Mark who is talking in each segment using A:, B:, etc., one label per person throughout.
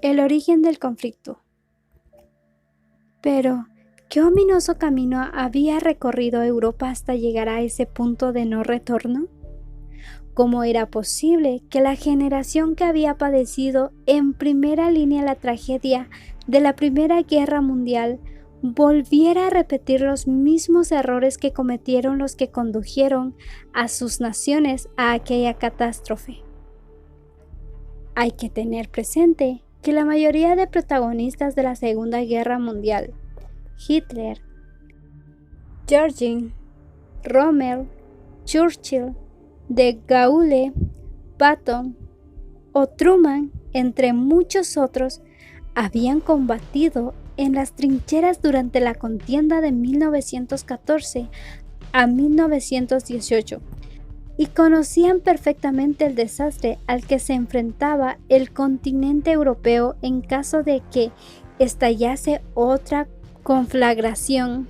A: El origen del conflicto. Pero, ¿qué ominoso camino había recorrido Europa hasta llegar a ese punto de no retorno? ¿Cómo era posible que la generación que había padecido en primera línea la tragedia de la Primera Guerra Mundial volviera a repetir los mismos errores que cometieron los que condujeron a sus naciones a aquella catástrofe? Hay que tener presente que la mayoría de protagonistas de la Segunda Guerra Mundial, Hitler, Churchill, Rommel, Churchill, de Gaulle, Patton o Truman, entre muchos otros, habían combatido en las trincheras durante la contienda de 1914 a 1918 y conocían perfectamente el desastre al que se enfrentaba el continente europeo en caso de que estallase otra conflagración.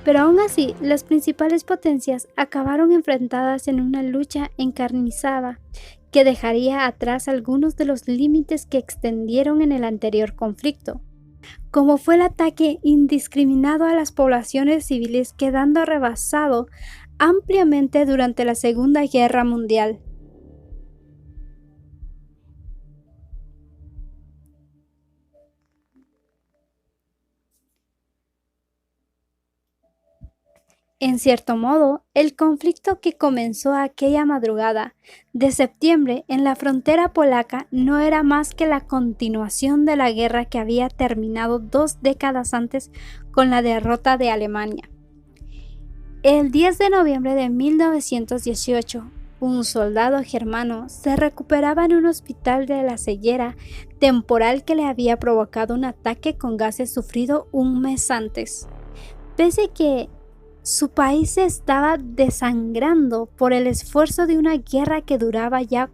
A: Pero aún así, las principales potencias acabaron enfrentadas en una lucha encarnizada que dejaría atrás algunos de los límites que extendieron en el anterior conflicto, como fue el ataque indiscriminado a las poblaciones civiles, quedando rebasado ampliamente durante la Segunda Guerra Mundial. En cierto modo, el conflicto que comenzó aquella madrugada de septiembre en la frontera polaca no era más que la continuación de la guerra que había terminado 2 décadas antes con la derrota de Alemania. El 10 de noviembre de 1918, un soldado germano se recuperaba en un hospital de la ceguera temporal que le había provocado un ataque con gases sufrido un mes antes. Pese a que su país se estaba desangrando por el esfuerzo de una guerra que duraba ya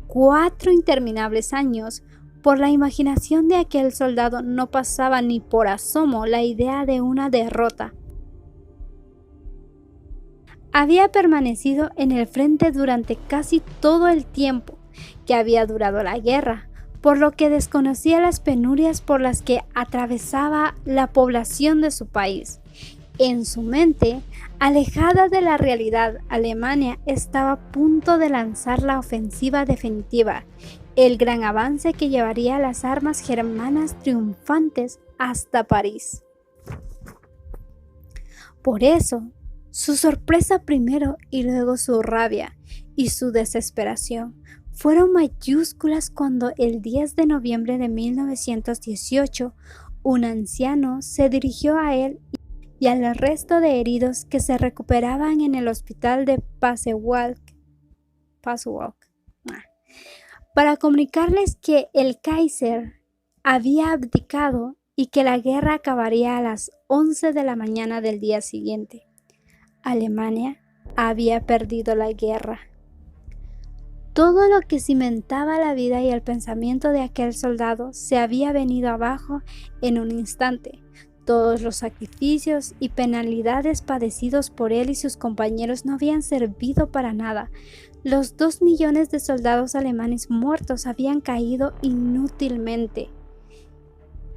A: 4 interminables años, por la imaginación de aquel soldado no pasaba ni por asomo la idea de una derrota. Había permanecido en el frente durante casi todo el tiempo que había durado la guerra, por lo que desconocía las penurias por las que atravesaba la población de su país. En su mente, alejada de la realidad, Alemania estaba a punto de lanzar la ofensiva definitiva, el gran avance que llevaría las armas germanas triunfantes hasta París. Por eso, su sorpresa primero y luego su rabia y su desesperación fueron mayúsculas cuando el 10 de noviembre de 1918 un anciano se dirigió a él y al resto de heridos que se recuperaban en el hospital de Pasewalk, para comunicarles que el Kaiser había abdicado y que la guerra acabaría a las 11 de la mañana del día siguiente. Alemania había perdido la guerra. Todo lo que cimentaba la vida y el pensamiento de aquel soldado se había venido abajo en un instante. Todos los sacrificios y penalidades padecidos por él y sus compañeros no habían servido para nada. Los 2 millones de soldados alemanes muertos habían caído inútilmente.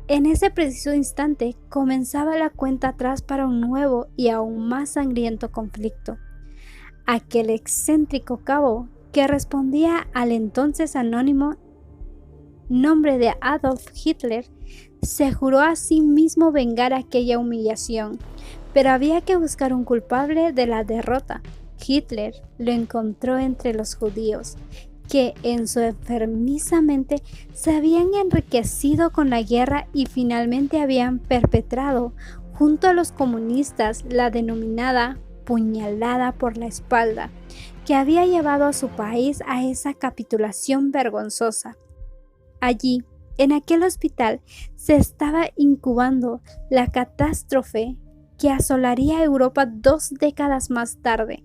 A: En ese preciso instante comenzaba la cuenta atrás para un nuevo y aún más sangriento conflicto. Aquel excéntrico cabo que respondía al entonces anónimo nombre de Adolf Hitler se juró a sí mismo vengar aquella humillación, pero había que buscar un culpable de la derrota. Hitler lo encontró entre los judíos, que en su enfermiza mente se habían enriquecido con la guerra y finalmente habían perpetrado junto a los comunistas la denominada puñalada por la espalda, que había llevado a su país a esa capitulación vergonzosa. Allí, en aquel hospital, se estaba incubando la catástrofe que asolaría a Europa 2 décadas más tarde.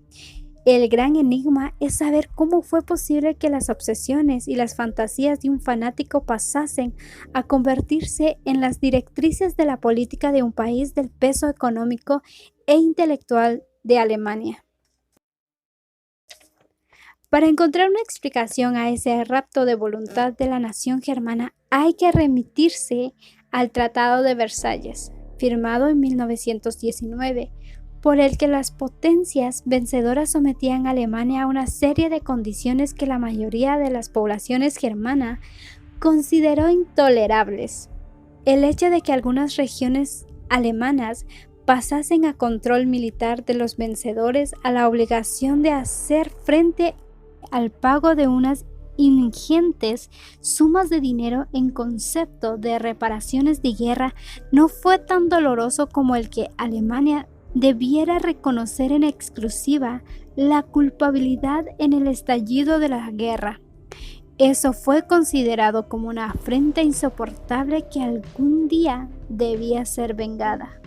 A: El gran enigma es saber cómo fue posible que las obsesiones y las fantasías de un fanático pasasen a convertirse en las directrices de la política de un país del peso económico e intelectual de Alemania. Para encontrar una explicación a ese rapto de voluntad de la nación germana, hay que remitirse al Tratado de Versalles, firmado en 1919, por el que las potencias vencedoras sometían a Alemania a una serie de condiciones que la mayoría de las poblaciones germanas consideró intolerables. El hecho de que algunas regiones alemanas pasasen a control militar de los vencedores, a la obligación de hacer frente al pago de unas ingentes sumas de dinero en concepto de reparaciones de guerra, no fue tan doloroso como el que Alemania debiera reconocer en exclusiva la culpabilidad en el estallido de la guerra. Eso fue considerado como una afrenta insoportable que algún día debía ser vengada.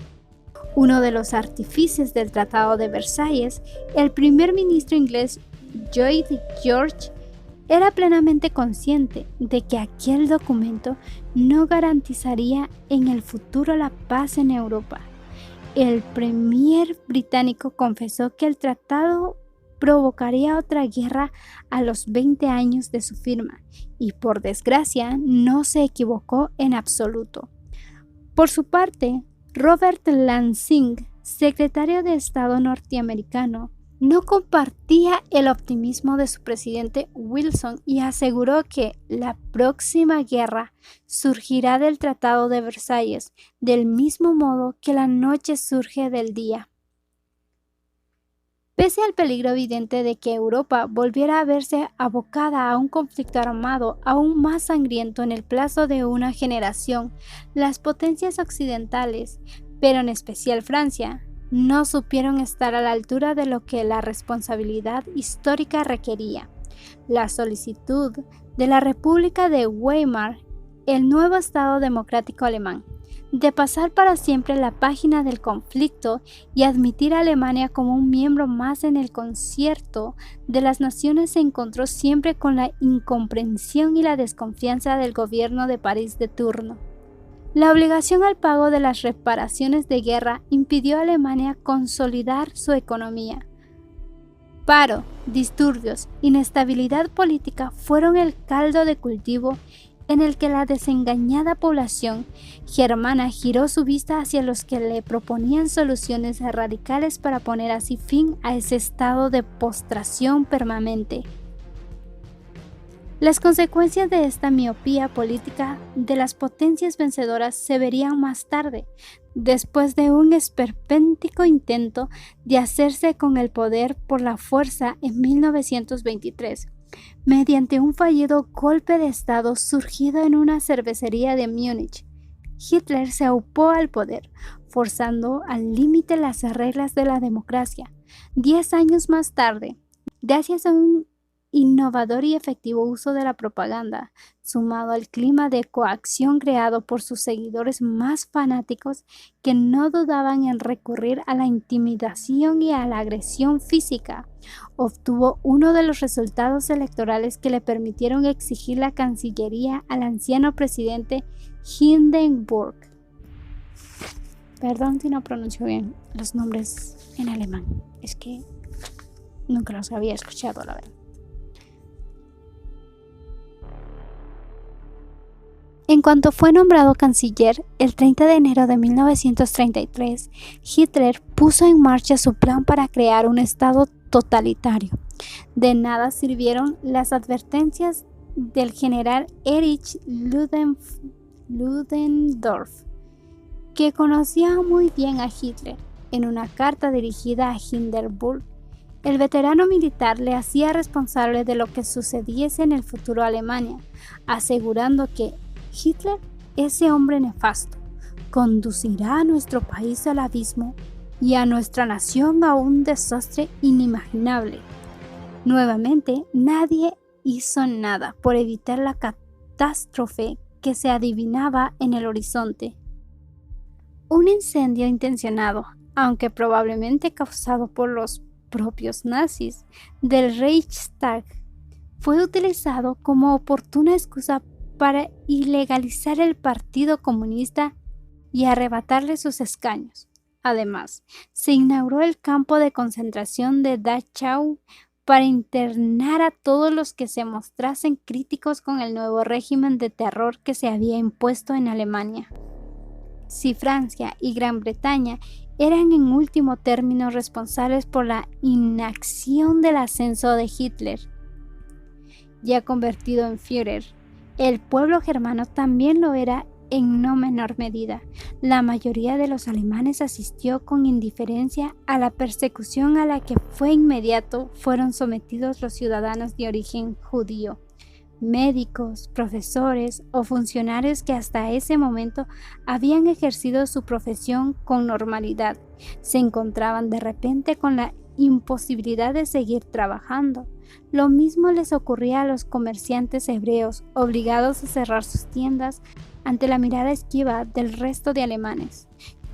A: Uno de los artífices del Tratado de Versalles, el primer ministro inglés Lloyd George, era plenamente consciente de que aquel documento no garantizaría en el futuro la paz en Europa. El premier británico confesó que el tratado provocaría otra guerra a los 20 años de su firma, y por desgracia no se equivocó en absoluto. Por su parte, Robert Lansing, secretario de Estado norteamericano, no compartía el optimismo de su presidente Wilson y aseguró que la próxima guerra surgirá del Tratado de Versalles, del mismo modo que la noche surge del día. Pese al peligro evidente de que Europa volviera a verse abocada a un conflicto armado aún más sangriento en el plazo de una generación, las potencias occidentales, pero en especial Francia, no supieron estar a la altura de lo que la responsabilidad histórica requería. La solicitud de la República de Weimar, el nuevo Estado democrático alemán, de pasar para siempre la página del conflicto y admitir a Alemania como un miembro más en el concierto de las naciones, se encontró siempre con la incomprensión y la desconfianza del gobierno de París de turno. La obligación al pago de las reparaciones de guerra impidió a Alemania consolidar su economía. Paro, disturbios, inestabilidad política fueron el caldo de cultivo en el que la desengañada población germana giró su vista hacia los que le proponían soluciones radicales para poner así fin a ese estado de postración permanente. Las consecuencias de esta miopía política de las potencias vencedoras se verían más tarde, después de un esperpéntico intento de hacerse con el poder por la fuerza en 1923, mediante un fallido golpe de Estado surgido en una cervecería de Múnich. Hitler se aupó al poder, forzando al límite las reglas de la democracia. 10 años más tarde, gracias a un innovador y efectivo uso de la propaganda, sumado al clima de coacción creado por sus seguidores más fanáticos, que no dudaban en recurrir a la intimidación y a la agresión física, obtuvo uno de los resultados electorales que le permitieron exigir la Cancillería al anciano presidente Hindenburg. Perdón si no pronuncio bien los nombres en alemán, es que nunca los había escuchado, la verdad. En cuanto fue nombrado canciller, el 30 de enero de 1933, Hitler puso en marcha su plan para crear un Estado totalitario. De nada sirvieron las advertencias del general Erich Ludendorff, que conocía muy bien a Hitler. En una carta dirigida a Hindenburg, el veterano militar le hacía responsable de lo que sucediese en el futuro Alemania, asegurando que Hitler, ese hombre nefasto, conducirá a nuestro país al abismo y a nuestra nación a un desastre inimaginable. Nuevamente, nadie hizo nada por evitar la catástrofe que se adivinaba en el horizonte. Un incendio intencionado, aunque probablemente causado por los propios nazis del Reichstag, fue utilizado como oportuna excusa para ilegalizar el Partido Comunista y arrebatarle sus escaños. Además, se inauguró el campo de concentración de Dachau para internar a todos los que se mostrasen críticos con el nuevo régimen de terror que se había impuesto en Alemania. Si Francia y Gran Bretaña eran en último término responsables por la inacción del ascenso de Hitler, ya convertido en Führer, el pueblo germano también lo era en no menor medida. La mayoría de los alemanes asistió con indiferencia a la persecución a la que fue inmediato fueron sometidos los ciudadanos de origen judío, médicos, profesores o funcionarios que hasta ese momento habían ejercido su profesión con normalidad. Se encontraban de repente con la imposibilidad de seguir trabajando. Lo mismo les ocurría a los comerciantes hebreos, obligados a cerrar sus tiendas ante la mirada esquiva del resto de alemanes,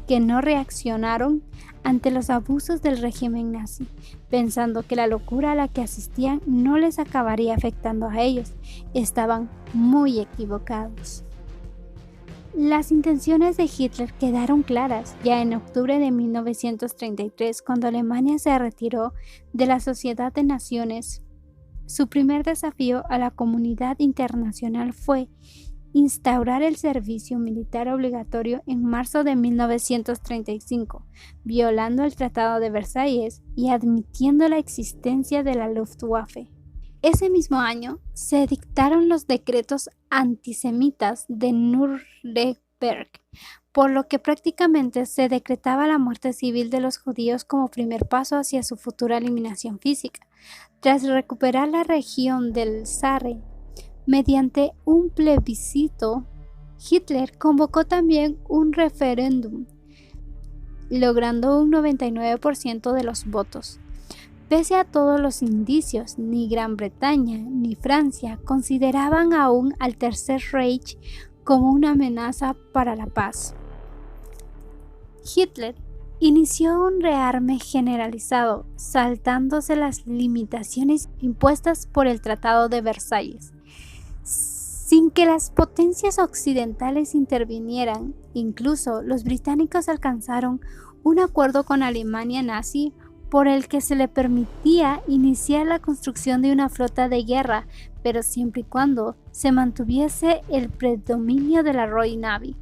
A: que no reaccionaron ante los abusos del régimen nazi, pensando que la locura a la que asistían no les acabaría afectando a ellos. Estaban muy equivocados. Las intenciones de Hitler quedaron claras ya en octubre de 1933, cuando Alemania se retiró de la Sociedad de Naciones. Su primer desafío a la comunidad internacional fue instaurar el servicio militar obligatorio en marzo de 1935, violando el Tratado de Versalles y admitiendo la existencia de la Luftwaffe. Ese mismo año se dictaron los decretos antisemitas de Nuremberg, por lo que prácticamente se decretaba la muerte civil de los judíos como primer paso hacia su futura eliminación física. Tras recuperar la región del Sarre mediante un plebiscito, Hitler convocó también un referéndum, logrando un 99% de los votos. Pese a todos los indicios, ni Gran Bretaña ni Francia consideraban aún al Tercer Reich como una amenaza para la paz. Hitler inició un rearme generalizado, saltándose las limitaciones impuestas por el Tratado de Versalles. Sin que las potencias occidentales intervinieran, incluso los británicos alcanzaron un acuerdo con Alemania nazi por el que se le permitía iniciar la construcción de una flota de guerra, pero siempre y cuando se mantuviese el predominio de la Royal Navy.